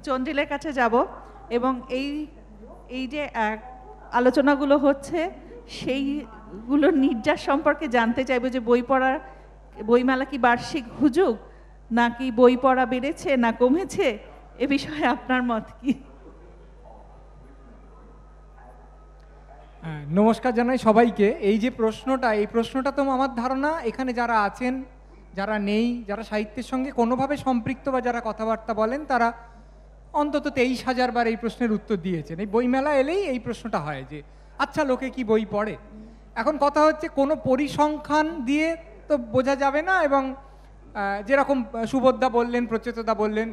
চন্ডিলের কাছে যাব এবং এই যে আলোচনাগুলো হচ্ছে সেইগুলোর নির্যাস সম্পর্কে জানতে চাইবো যে বইমেলা কি বার্ষিক হুজুগ নাকি বই পড়া বেড়েছে না কমেছে, এ বিষয়ে আপনার মত কি? নমস্কার জানাই সবাইকে। এই প্রশ্নটা তো আমার ধারণা এখানে যারা আছেন, যারা নেই, যারা সাহিত্যের সঙ্গে কোনোভাবে সম্পৃক্ত বা যারা কথাবার্তা বলেন, তারা অন্তত 23,000 বার এই প্রশ্নের উত্তর দিয়েছেন। এই বইমেলা এলেই এই প্রশ্নটা হয় যে আচ্ছা লোকে কি বই পড়ে। এখন কথা হচ্ছে কোনো পরিসংখ্যান দিয়ে তো বোঝা যাবে না, এবং যেরকম সুবোধদা বললেন, প্রচেতদা বললেন,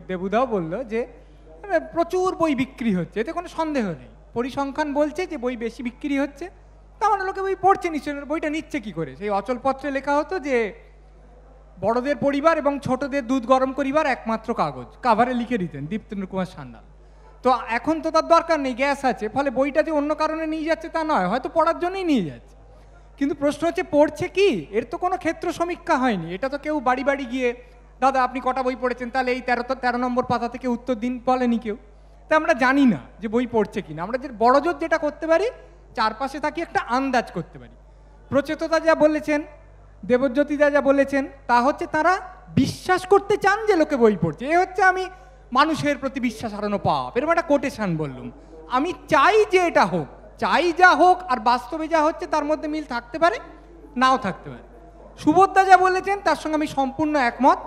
দেবুদাও বলল যে প্রচুর বই বিক্রি হচ্ছে, এতে কোনো সন্দেহ নেই। পরিসংখ্যান বলছে যে বই বেশি বিক্রি হচ্ছে, তার মানে লোকে বই পড়ছে নিশ্চয়ই। বইটা নিচ্ছে কি করে? সেই অচলপত্রে লেখা হতো যে বড়দের পরিবার এবং ছোটদের দুধ গরম করিবার একমাত্র কাগজ, কাভারে লিখে দিতেন দীপ্তেন্দ্র কুমার সান্যাল। তো এখন তো তার দরকার নেই, গ্যাস আছে, ফলে বইটা যে অন্য কারণে নিয়ে যাচ্ছে তা নয়, হয়তো পড়ার জন্যই নিয়ে যাচ্ছে। কিন্তু প্রশ্ন হচ্ছে পড়ছে কি? এর তো কোনো ক্ষেত্র সমীক্ষা হয়নি। এটা তো কেউ বাড়ি বাড়ি গিয়ে দাদা আপনি কটা বই পড়েছেন, তাহলে এই 13 নম্বর পাতা থেকে উত্তর দিন বলেনি কেউ। তা আমরা জানি না যে বই পড়ছে কিনা। আমরা যে বড়জোর যেটা করতে পারি, চারপাশে থাকি একটা আন্দাজ করতে পারি। প্রচেততা যা বলেছেন, দেবজ্যোতিদা যা বলেছেন, তা হচ্ছে তারা বিশ্বাস করতে চান যে লোকে বই পড়ছে। এ হচ্ছে আমি মানুষের প্রতি বিশ্বাস হারানো পাপ, এরকম একটা কোটেশন বললুম। আমি চাই যে এটা হোক, চাই যা হোক, আর বাস্তবে যা হচ্ছে তার মধ্যে মিল থাকতে পারে, নাও থাকতে পারে। সুবোধদা যা বলেছেন তার সঙ্গে আমি সম্পূর্ণ একমত।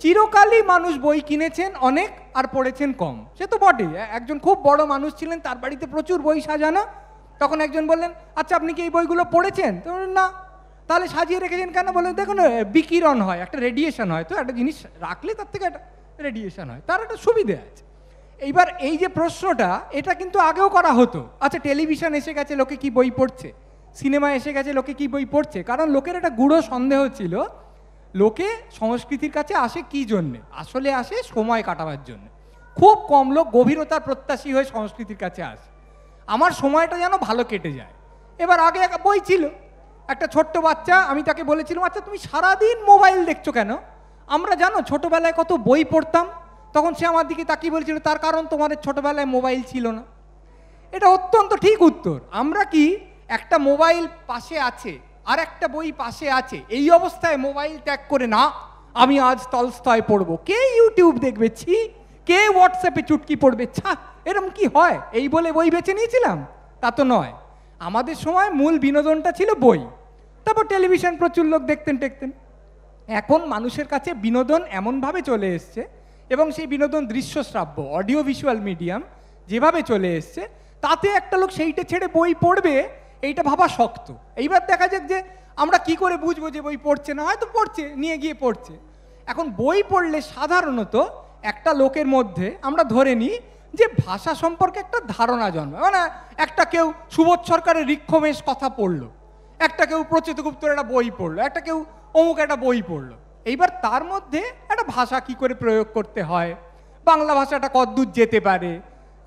চিরকালই মানুষ বই কিনেছেন অনেক আর পড়েছেন কম, সে তো বটেই। একজন খুব বড় মানুষ ছিলেন, তার বাড়িতে প্রচুর বই সাজানো। তখন একজন বললেন আচ্ছা আপনি কি এই বইগুলো পড়েছেন? তো না। তাহলে সাজিয়ে রেখেছেন কেন? বললেন দেখুন বিকিরণ হয়, একটা রেডিয়েশন হয়, তো একটা জিনিস রাখলে তার থেকে একটা রেডিয়েশন হয়, তার একটা সুবিধে আছে। এইবার এই যে প্রশ্নটা, এটা কিন্তু আগেও করা হতো। আচ্ছা টেলিভিশন এসে গেছে, লোকে কি বই পড়ছে? সিনেমা এসে গেছে, লোকে কি বই পড়ছে? কারণ লোকের একটা গূঢ় সন্দেহ ছিল, লোকে সংস্কৃতির কাছে আসে কি জন্যে? আসলে আসে সময় কাটাবার জন্য। খুব কম লোক গভীরতার প্রত্যাশী হয়ে সংস্কৃতির কাছে আসে। আমার সময়টা যেন ভালো কেটে যায়। এবার আগে একটা বই ছিল, একটা ছোট্ট বাচ্চা, আমি তাকে বলেছিলাম আচ্ছা তুমি সারাদিন মোবাইল দেখছো কেন? আমরা জানো ছোটবেলায় কত বই পড়তাম। তখন সে আমার দিকে তাকিয়ে বলেছিল তার কারণ তোমাদের ছোটবেলায় মোবাইল ছিল না। এটা অত্যন্ত ঠিক উত্তর। আমরা কি একটা মোবাইল পাশে আছে আর একটা বই পাশে আছে, এই অবস্থায় মোবাইল ত্যাগ করে না আমি আজ তলস্তয় পড়বো, কে ইউটিউব দেখবে, ছি, কে হোয়াটসঅ্যাপে চুটকি পড়বে, ছা, এরম কি হয়, এই বলে বই বেছে নিয়েছিলাম? তা তো নয়। আমাদের সময় মূল বিনোদনটা ছিল বই, তারপর টেলিভিশন প্রচুর লোক দেখতেন টেকতেন। এখন মানুষের কাছে বিনোদন এমনভাবে চলে এসছে, এবং সেই বিনোদন দৃশ্যশ্রাব্য অডিও ভিজুয়াল মিডিয়াম যেভাবে চলে এসছে, তাতে একটা লোক সেইটা ছেড়ে বই পড়বে এইটা ভাবা শক্ত। এইবার দেখা যাক যে আমরা কি করে বুঝবো যে বই পড়ছে না? হয়তো পড়ছে, নিয়ে গিয়ে পড়ছে। এখন বই পড়লে সাধারণত একটা লোকের মধ্যে আমরা ধরে নিই যে ভাষা সম্পর্কে একটা ধারণা জন্মায়। মানে একটা কেউ সুবোধ সরকারের ঋক্ষমেশ কথা পড়লো, একটা কেউ প্রচিতগুপ্তর একটা বই পড়লো, একটা কেউ অমুক একটা বই পড়লো। এইবার তার মধ্যে একটা ভাষা কি করে প্রয়োগ করতে হয়, বাংলা ভাষাটা কতদূর যেতে পারে।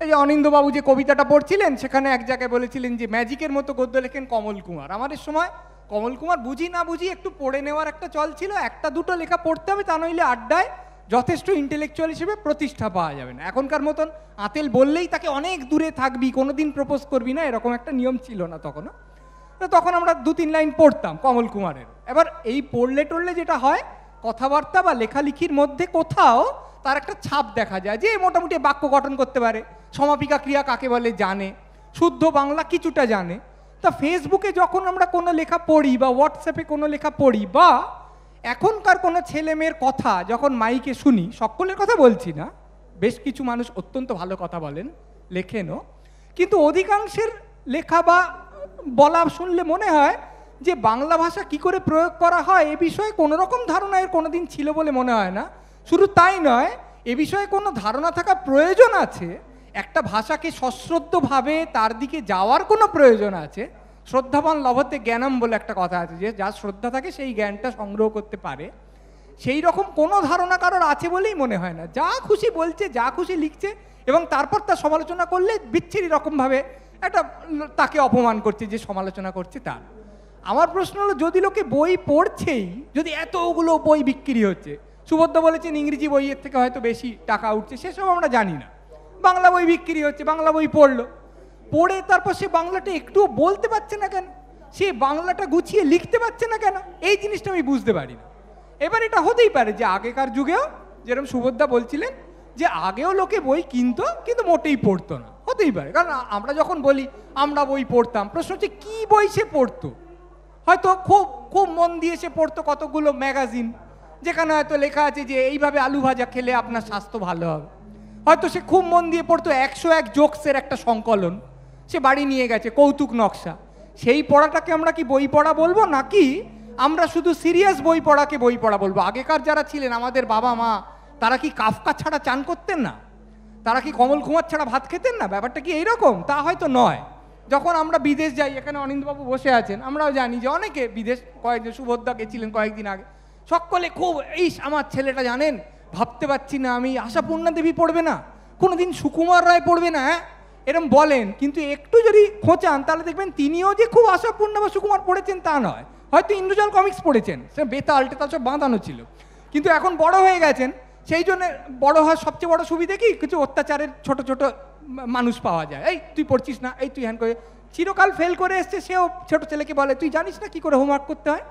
এই যে অনিন্দবাবু যে কবিতাটা পড়ছিলেন, সেখানে এক জায়গায় বলেছিলেন যে ম্যাজিকের মতো গদ্য লেখেন কমল কুমার। আমাদের সময় কমল কুমার বুঝি না বুঝি একটু পড়ে নেওয়ার একটা চল ছিল, একটা দুটো লেখা পড়তে হবে, তা নইলে আড্ডায় যথেষ্ট ইন্টেলেকচুয়াল হিসেবে প্রতিষ্ঠা পাওয়া যাবে না। এখনকার মতন আতেল বললেই তাকে অনেক দূরে থাকবি, কোনোদিন প্রপোজ করবি না, এরকম একটা নিয়ম ছিল না তখনও। তখন আমরা 2-3 লাইন পড়তাম কমল কুমারের। এবার এই পড়লে টড়লে যেটা হয়, কথাবার্তা বা লেখালেখির মধ্যে কোথাও তার একটা ছাপ দেখা যায়, যে মোটামুটি বাক্য গঠন করতে পারে, সমাপিকা ক্রিয়া কাকে বলে জানে, শুদ্ধ বাংলা কিছুটা জানে। তা ফেসবুকে যখন আমরা কোনো লেখা পড়ি বা হোয়াটসঅ্যাপে কোনো লেখা পড়ি, বা এখনকার কোনো ছেলে মেয়ের কথা যখন মাইকে শুনি, সকলের কথা বলছি না, বেশ কিছু মানুষ অত্যন্ত ভালো কথা বলেন, লেখেনও, কিন্তু অধিকাংশের লেখা বা বলা শুনলে মনে হয় যে বাংলা ভাষা কি করে প্রয়োগ করা হয় এ বিষয়ে কোনো রকম ধারণা এর কোনোদিন ছিল বলে মনে হয় না। শুধু তাই নয়, এ বিষয়ে কোনো ধারণা থাকা প্রয়োজন আছে, একটা ভাষাকে সশ্রদ্ধভাবে তার দিকে যাওয়ার কোনো প্রয়োজন আছে। শ্রদ্ধাবান লভতে জ্ঞানম বলে একটা কথা আছে, যে যার শ্রদ্ধা থাকে সেই জ্ঞানটা সংগ্রহ করতে পারে। সেই রকম কোনো ধারণা কারোর আছে বলেই মনে হয় না। যা খুশি বলছে, যা খুশি লিখছে, এবং তারপর তার সমালোচনা করলে বিচ্ছিরি রকমভাবে একটা তাকে অপমান করছে যে সমালোচনা করছে তার। আমার প্রশ্ন হলো, যদি লোকে বই পড়ছেই, যদি এতগুলো বই বিক্রি হচ্ছে, সুভদ্রা বলেছেন ইংরেজি বইয়ের থেকে হয়তো বেশি টাকা উঠছে, সেসব আমরা জানি না। বাংলা বই বিক্রি হচ্ছে, বাংলা বই পড়লো, পড়ে তারপর সে বাংলাটা একটুও বলতে পারছে না কেন, সে বাংলাটা গুছিয়ে লিখতে পারছে না কেন, এই জিনিসটা আমি বুঝতে পারি না। এবার এটা হতেই পারে যে আগেকার যুগেও যেরকম সুভদ্রা বলছিলেন যে আগেও লোকে বই কিনতো কিন্তু মোটেই পড়তো না, হতেই পারে। কারণ আমরা যখন বলি আমরা বই পড়তাম, প্রশ্ন হচ্ছে কী বই সে পড়তো। হয়তো খুব খুব মন দিয়ে সে পড়তো কতগুলো ম্যাগাজিন, যেখানে হয়তো লেখা আছে যে এইভাবে আলু ভাজা খেলে আপনার স্বাস্থ্য ভালো হবে। হয়তো সে খুব মন দিয়ে পড়তো 101 জোকসের একটা সংকলন, সে বাড়ি নিয়ে গেছে, কৌতুক নকশা। সেই পড়াটাকে আমরা কি বই পড়া বলবো, নাকি আমরা শুধু সিরিয়াস বই পড়াকে বই পড়া বলবো? আগেকার যারা ছিলেন আমাদের বাবা মা, তারা কি কাফকা ছাড়া চান করতেন না? তারা কি কমল কুমার ছাড়া ভাত খেতেন না? ব্যাপারটা কি এইরকম? তা হয়তো নয়। যখন আমরা বিদেশ যাই, এখানে অনিন্দবাবু বসে আছেন, আমরাও জানি যে অনেকে বিদেশ, কয়েকজন সুভদ্রা গেছিলেন কয়েকদিন আগে, সকলে খুব আমার ছেলেটা জানেন, ভাবতে পারছি না আমি আশাপূর্ণা দেবী পড়বে না, কোনোদিন সুকুমার রায় পড়বে না, হ্যাঁ এরম বলেন। কিন্তু একটু যদি খোঁচান তাহলে দেখবেন তিনিও যে খুব আশাপূর্ণা বা সুকুমার পড়েছেন তা নয়, হয়তো ইন্দ্রজাল কমিক্স পড়েছেন, সে বেতাল টেতাল সব বাঁধানো ছিল। কিন্তু এখন বড় হয়ে গেছেন, সেই জন্য বড় হওয়ার সবচেয়ে বড় সুবিধে কি, কিছু অত্যাচারের ছোট ছোট মানুষ পাওয়া যায়, এই তুই পড়ছিস না, এই তুই হ্যান করে, চিরকাল ফেল করে এসছে, সেও ছোট ছেলেকে বলে তুই জানিস না কি করে হোমওয়ার্ক করতে হয়।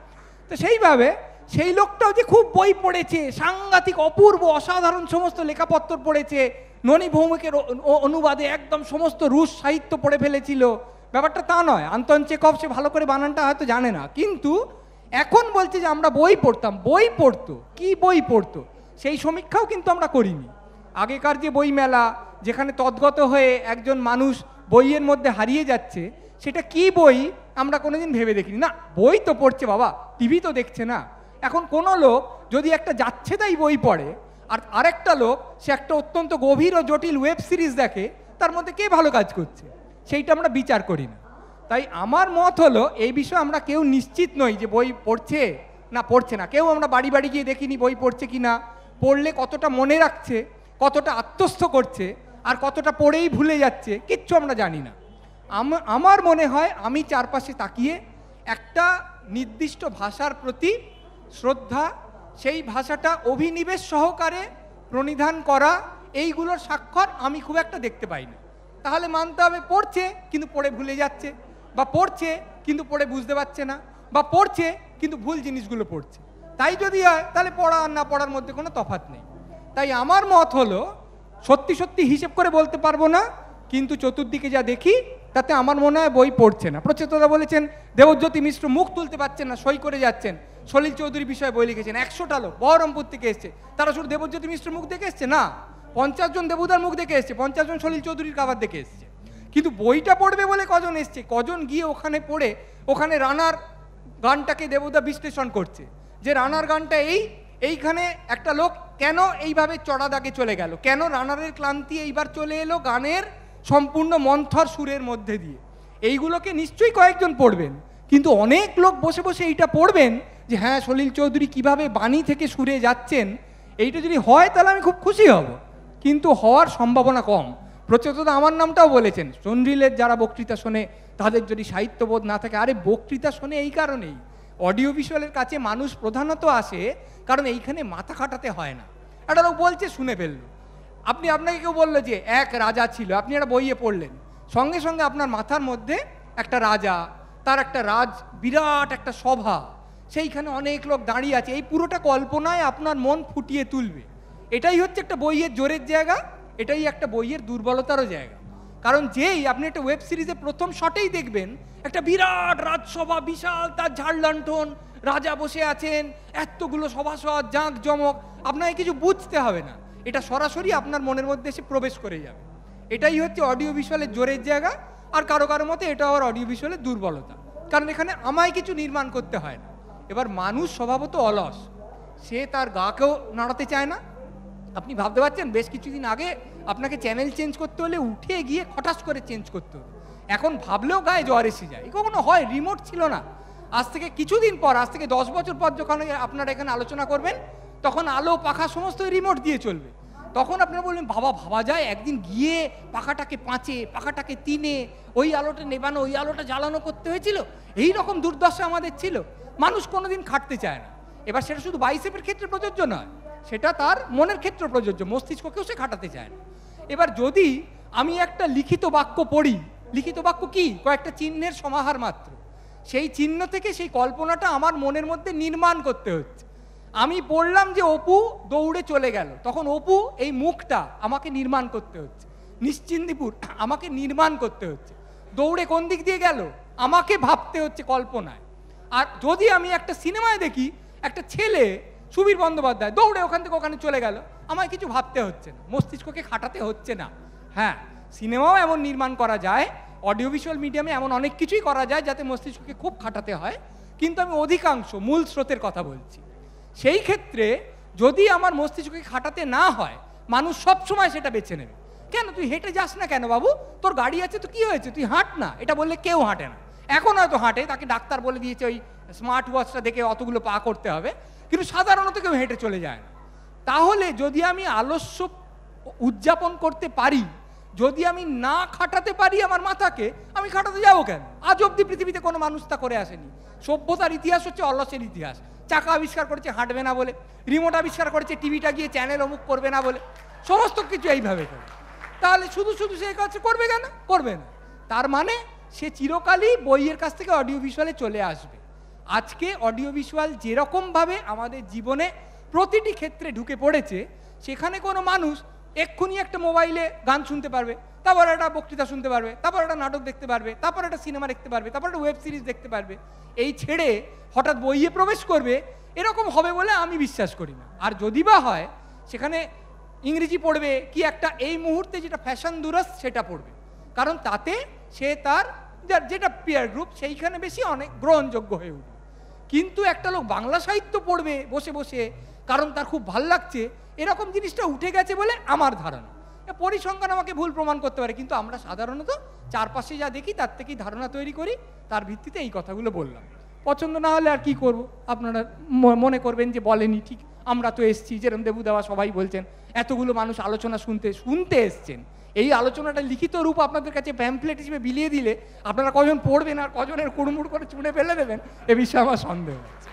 তো সেইভাবে সেই লোকটাও যে খুব বই পড়েছে, সাংঘাতিক অপূর্ব অসাধারণ সমস্ত লেখাপত্র পড়েছে, ননী ভৌমিকের অনুবাদে একদম সমস্ত রুশ সাহিত্য পড়ে ফেলেছিল, ব্যাপারটা তা নয়। আন্তন চেকভ সে ভালো করে বানানটা হয়তো জানে না, কিন্তু এখন বলছে যে আমরা বই পড়তাম। বই পড়তো, কি বই পড়তো সেই সমীক্ষাও কিন্তু আমরা করিনি। আগেকার যে বই মেলা, যেখানে তদ্গত হয়ে একজন মানুষ বইয়ের মধ্যে হারিয়ে যাচ্ছে, সেটা কি বই আমরা কোনোদিন ভেবে দেখিনি। না, বই তো পড়ছে বাবা, টিভি তো দেখছে না। এখন কোনো লোক যদি একটা যাচ্ছে তাই বই পড়ে, আর আরেকটা লোক সে একটা অত্যন্ত গভীর ও জটিল ওয়েব সিরিজ দেখে, তার মধ্যে কে ভালো কাজ করছে সেইটা আমরা বিচার করি না। তাই আমার মত হলো এই বিষয়ে আমরা কেউ নিশ্চিত নই যে বই পড়ছে না পড়ছে না। কেউ আমরা বাড়ি বাড়ি গিয়ে দেখিনি বই পড়ছে কি না, পড়লে কতটা মনে রাখছে, কতটা আত্মস্থ করছে, আর কতটা পড়েই ভুলে যাচ্ছে, কিচ্ছু আমরা জানি না। আমার মনে হয় আমি চারপাশে তাকিয়ে একটা নির্দিষ্ট ভাষার প্রতি শ্রদ্ধা, সেই ভাষাটা অভিনিবেশ সহকারে প্রণিধান করা, এইগুলোর স্বাক্ষর আমি খুব একটা দেখতে পাই না। তাহলে মানতে হবে পড়ছে কিন্তু পড়ে ভুলে যাচ্ছে, বা পড়ছে কিন্তু পড়ে বুঝতে পারছে না, বা পড়ছে কিন্তু ভুল জিনিসগুলো পড়ছে। তাই যদি হয় তাহলে পড়া আর না পড়ার মধ্যে কোনো তফাৎ নেই। তাই আমার মত হলো, সত্যি সত্যি হিসেব করে বলতে পারবো না, কিন্তু চতুর্দিকে যা দেখি তাতে আমার মনে হয় বই পড়ছে না। প্রচেতরা বলেছেন দেবজ্যোতি মিশ্র মুখ তুলতে পারছেন না, সই করে যাচ্ছেন। সলিল চৌধুরী বিষয়ে বই লিখেছেন, 100টা লোক বহরমপুর থেকে এসছে, তারা শুধু দেবজ্যোতি মিশ্র মুখ দেখে এসছে না, 50 জন দেবুদার মুখ দেখে এসছে, 50 জন সলিল চৌধুরীর কাবার দেখে এসছে। কিন্তু বইটা পড়বে বলে কজন এসছে, কজন গিয়ে ওখানে পড়ে ওখানে রানার গানটাকে দেবুদা বিশ্লেষণ করছে, যে রানার গানটা এইখানে একটা লোক কেন এইভাবে চড়া দাগে চলে গেল, কেন রানারের ক্লান্তি এইবার চলে এলো গানের সম্পূর্ণ মন্থর সুরের মধ্যে দিয়ে। এইগুলোকে নিশ্চয়ই কয়েকজন পড়বেন, কিন্তু অনেক লোক বসে বসে এইটা পড়বেন যে হ্যাঁ সলিল চৌধুরী কিভাবে বাণী থেকে সুরে যাচ্ছেন। এইটা যদি হয় তাহলে আমি খুব খুশি হব, কিন্তু হওয়ার সম্ভাবনা কম। প্রচেতদা আমার নামটাও বলেছেন, চন্দ্রিলের যারা বক্তৃতা শোনে তাদের যদি সাহিত্যবোধ না থাকে। আরে বক্তৃতা শোনে এই কারণেই, অডিও ভিজুয়ালের কাছে মানুষ প্রধানত আসে কারণ এইখানে মাথা খাটাতে হয় না। একটা লোক বলছে শুনে ফেললো, আপনাকে কেউ বললো যে এক রাজা ছিল, আপনি একটা বইয়ে পড়লেন, সঙ্গে সঙ্গে আপনার মাথার মধ্যে একটা রাজা, তার একটা বিরাট একটা সভা, সেইখানে অনেক লোক দাঁড়িয়ে আছে, এই পুরোটা কল্পনায় আপনার মন ফুটিয়ে তুলবে। এটাই হচ্ছে একটা বইয়ের জোরের জায়গা, এটাই একটা বইয়ের দুর্বলতারও জায়গা। কারণ যেই আপনি একটা ওয়েব সিরিজে প্রথম শটেই দেখবেন একটা বিরাট রাজসভা, বিশাল তার ঝাড় লণ্ঠন, রাজা বসে আছেন, এতগুলো সভাসদ, জাঁক জমক, আপনাকে কিছু বুঝতে হবে না, এটা সরাসরি আপনার মনের মধ্যে এসে প্রবেশ করে যাবে। এটাই হচ্ছে অডিও ভিজুয়ালের জোরের জায়গা। আর কারো কারো মতে এটা আবার অডিও ভিজুয়ালের দুর্বলতা, কারণ এখানে আমায় কিছু নির্মাণ করতে হয় না। এবার মানুষ স্বভাবত অলস, সে তার গাকেও নাড়াতে চায় না। আপনি ভাবতে পারছেন বেশ কিছুদিন আগে আপনাকে চ্যানেল চেঞ্জ করতে হলে উঠে গিয়ে খটাস করে চেঞ্জ করতে হতো, এখন ভাবলেও গায়ে জ্বর এসে যায়। কখনো হয়, রিমোট ছিল না। আজ থেকে কিছুদিন পর, আজ থেকে 10 বছর পর যখন আপনারা এখানে আলোচনা করবেন, তখন আলো পাখা সমস্ত রিমোট দিয়ে চলবে। তখন আপনারা বলবেন বাবা, ভাবা যায় একদিন গিয়ে পাখাটাকে 5-এ, পাখাটাকে 3-এ, ওই আলোটা নেবানো, ওই আলোটা জ্বালানো করতে হয়েছিল। এই রকম দুর্দশা আমাদের ছিল। মানুষ কোনোদিন খাটতে চায় না। এবার সেটা শুধু বাইসেপের ক্ষেত্রে প্রযোজ্য নয়, সেটা তার মনের ক্ষেত্রে প্রযোজ্য, মস্তিষ্ককেও সে খাটাতে চায় না। এবার যদি আমি একটা লিখিত বাক্য পড়ি, লিখিত বাক্য কি? কয়েকটা চিহ্নের সমাহার মাত্র। সেই চিহ্ন থেকে সেই কল্পনাটা আমার মনের মধ্যে নির্মাণ করতে হচ্ছে। আমি পড়লাম যে অপু দৌড়ে চলে গেল, তখন অপু এই মুখটা আমাকে নির্মাণ করতে হচ্ছে। নিশ্চিন্দিপুর আমাকে নির্মাণ করতে হচ্ছে। দৌড়ে কোন দিক দিয়ে গেল আমাকে ভাবতে হচ্ছে কল্পনায়। আর যদি আমি একটা সিনেমায় দেখি একটা ছেলে সুবীর বন্দ্যোপাধ্যায় দৌড়ে ওখান থেকে ওখানে চলে গেল, আমায় কিছু ভাবতে হচ্ছে না, মস্তিষ্ককে খাটাতে হচ্ছে না। হ্যাঁ, সিনেমাও এমন নির্মাণ করা যায়, অডিও ভিজুয়াল মিডিয়ামে এমন অনেক কিছুই করা যায় যাতে মস্তিষ্ককে খুব খাটাতে হয়, কিন্তু আমি অধিকাংশ মূল স্রোতের কথা বলছি। সেই ক্ষেত্রে যদি আমার মস্তিষ্ককে খাটাতে না হয়, মানুষ সব সময় সেটা বেছে নেবে। কেন তুই হেঁটে যাস না কেন বাবু, তোর গাড়ি আছে তো কি হয়েছে, তুই হাঁট না, এটা বললে কেউ হাঁটে না। এখন হয়তো হাঁটে, তাকে ডাক্তার বলে দিয়েছে ওই স্মার্ট ওয়াচটা দেখে অতগুলো পা করতে হবে, কিন্তু সাধারণত কেউ হেঁটে চলে যায় না। তাহলে যদি আমি আলস্য উদযাপন করতে পারি, যদি আমি না খাটাতে পারি আমার মাথাকে, আমি খাটাতে যাবো কেন? আজ অব্দি পৃথিবীতে কোনো মানুষ তা করে আসেনি। সভ্যতার ইতিহাস হচ্ছে অলসের ইতিহাস। চাকা আবিষ্কার করেছে হাঁটবে না বলে, রিমোট আবিষ্কার করেছে টিভিটা গিয়ে চ্যানেল অমুক করবে না বলে, সমস্ত কিছু এইভাবে করে। তাহলে শুধু শুধু সে কাজ করবে কেন? করবে না। তার মানে সে চিরকালই বইয়ের কাছ থেকে অডিও ভিজুয়ালে চলে আসবে। আজকে অডিও ভিজুয়াল যেরকমভাবে আমাদের জীবনে প্রতিটি ক্ষেত্রে ঢুকে পড়েছে, সেখানে কোনো মানুষ এক্ষুনি একটা মোবাইলে গান শুনতে পারবে, তারপর একটা বক্তৃতা শুনতে পারবে, তারপর একটা নাটক দেখতে পারবে, তারপর একটা সিনেমা দেখতে পারবে, তারপর একটা ওয়েব সিরিজ দেখতে পারবে। এই ছেড়ে হঠাৎ বইয়ে প্রবেশ করবে, এরকম হবে বলে আমি বিশ্বাস করি না। আর যদি বা হয়, সেখানে ইংরেজি পড়বে কি একটা, এই মুহূর্তে যেটা ফ্যাশন দুরস সেটা পড়বে, কারণ তাতে সে তার যেটা পিয়ার গ্রুপ সেইখানে বেশি অনেক গ্রহণযোগ্য হয়ে উঠবে। কিন্তু একটা লোক বাংলা সাহিত্য পড়বে বসে বসে, কারণ তার খুব ভাল লাগছে, এরকম জিনিসটা উঠে গেছে বলে আমার ধারণা। পরিসংখ্যান আমাকে ভুল প্রমাণ করতে পারে, কিন্তু আমরা সাধারণত চারপাশে যা দেখি তার থেকেই ধারণা তৈরি করি, তার ভিত্তিতে এই কথাগুলো বললাম। পছন্দ না হলে আর কি করব, আপনারা মনে করবেন যে বলেনি, ঠিক আমরা তো এসছি, যেরকম দেবু দেওয়া সবাই বলছেন, এতগুলো মানুষ আলোচনা শুনতে এসছেন, এই আলোচনাটা লিখিত রূপ আপনাদের কাছে প্যাম্পলেট হিসেবে বিলিয়ে দিলে আপনারা কজন পড়বেন আর কজনের কুড়মুড় করে চুড়ে ফেলে দেবেন, এ বিষয়ে আমার সন্দেহ আছে।